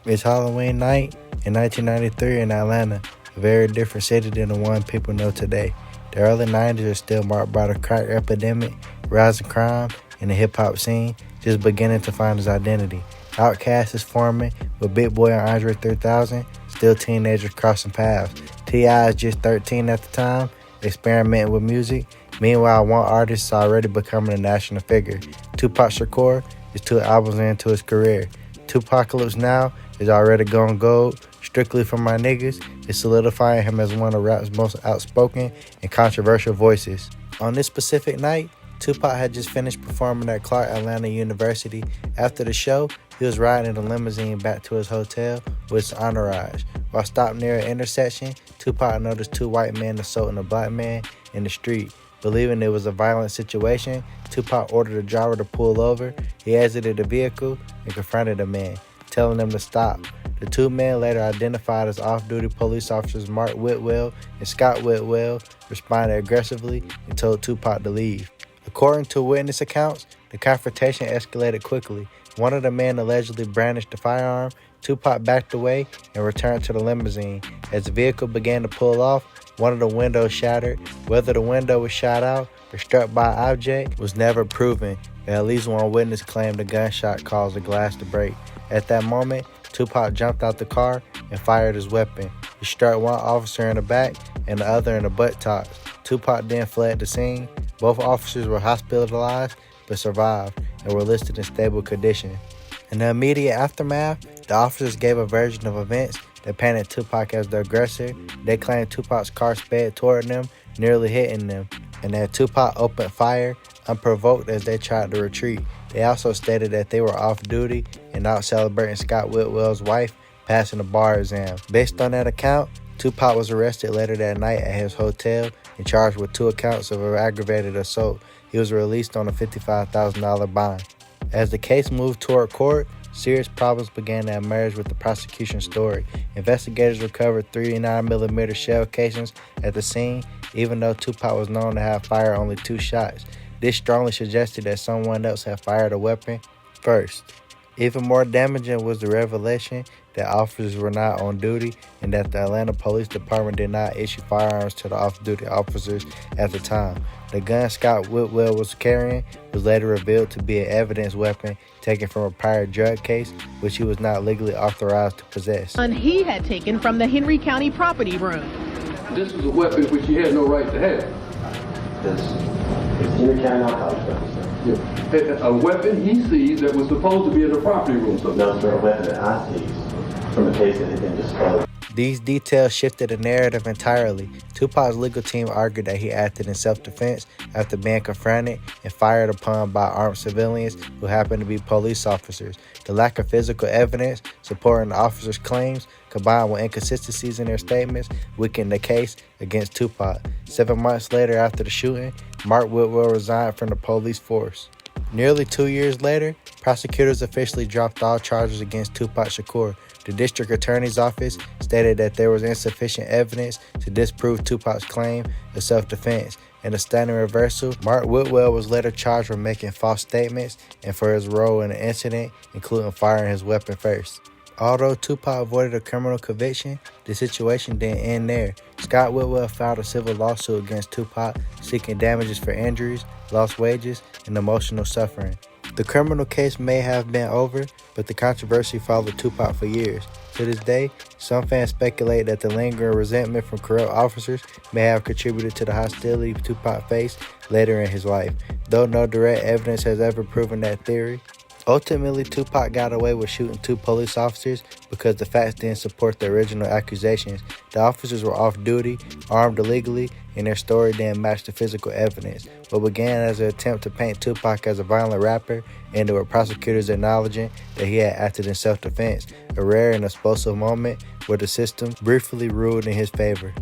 It's Halloween night in 1993 in Atlanta, a very different city than the one people know today. The early 90s are still marked by the crack epidemic, rising crime, and the hip-hop scene just beginning to find its identity. Outkast is forming, with Big Boy and Andre 3000 still teenagers crossing paths. T.I. is just 13 at the time, experimenting with music. Meanwhile, one artist is already becoming a national figure. Tupac Shakur is 2 albums into his career. Tupacalypse Now is already going gold. Strictly for My Niggas is solidifying him as one of rap's most outspoken and controversial voices. On this specific night, Tupac had just finished performing at Clark Atlanta University. After the show, he was riding in a limousine back to his hotel with his entourage. While stopped near an intersection, Tupac noticed 2 white men assaulting a black man in the street. Believing it was a violent situation, Tupac ordered the driver to pull over. He exited the vehicle and confronted the man, telling them to stop. The 2 men, later identified as off-duty police officers Mark Whitwell and Scott Whitwell, responded aggressively and told Tupac to leave. According to witness accounts, the confrontation escalated quickly. One of the men allegedly brandished a firearm. Tupac backed away and returned to the limousine. As the vehicle began to pull off, one of the windows shattered. Whether the window was shot out or struck by an object was never proven, but at least one witness claimed the gunshot caused the glass to break. At that moment, Tupac jumped out the car and fired his weapon. He struck one officer in the back and the other in the buttocks. Tupac then fled the scene. Both officers were hospitalized but survived and were listed in stable condition. In the immediate aftermath, the officers gave a version of events that painted Tupac as the aggressor. They claimed Tupac's car sped toward them, nearly hitting them, and that Tupac opened fire unprovoked as they tried to retreat. They also stated that they were off duty and out celebrating Scott Whitwell's wife passing a bar exam. Based on that account, Tupac was arrested later that night at his hotel and charged with 2 counts of aggravated assault. He was released on a $55,000 bond. As the case moved toward court, serious problems began to emerge with the prosecution story. Investigators recovered 3 9mm shell casings at the scene, even though Tupac was known to have fired only 2 shots. This strongly suggested that someone else had fired a weapon first. Even more damaging was the revelation that officers were not on duty and that the Atlanta Police Department did not issue firearms to the off-duty officers at the time. The gun Scott Whitwell was carrying was later revealed to be an evidence weapon taken from a prior drug case, which he was not legally authorized to possess. And he had taken from the Henry County property room. This was a weapon which he had no right to have. This is Henry County narcotics weapon, sir. Yeah. A weapon he seized that was supposed to be in the property room. So. No, sir, a weapon that I seized from a case that had been disclosed. These details shifted the narrative entirely. Tupac's legal team argued that he acted in self-defense after being confronted and fired upon by armed civilians who happened to be police officers. The lack of physical evidence supporting the officers' claims, combined with inconsistencies in their statements, weakened the case against Tupac. 7 months later after the shooting, Mark Whitwell resigned from the police force. Nearly 2 years later, prosecutors officially dropped all charges against Tupac Shakur. The district attorney's office stated that there was insufficient evidence to disprove Tupac's claim of self-defense. In a stunning reversal, Mark Whitwell was later charged with making false statements and for his role in the incident, including firing his weapon first. Although Tupac avoided a criminal conviction, the situation didn't end there. Scott Whitwell filed a civil lawsuit against Tupac, seeking damages for injuries, lost wages, and emotional suffering. The criminal case may have been over, but the controversy followed Tupac for years. To this day, some fans speculate that the lingering resentment from corrupt officers may have contributed to the hostility Tupac faced later in his life, though no direct evidence has ever proven that theory. Ultimately, Tupac got away with shooting 2 police officers because the facts didn't support the original accusations. The officers were off duty, armed illegally, and their story didn't match the physical evidence. What began as an attempt to paint Tupac as a violent rapper ended with prosecutors acknowledging that he had acted in self-defense, a rare and explosive moment where the system briefly ruled in his favor.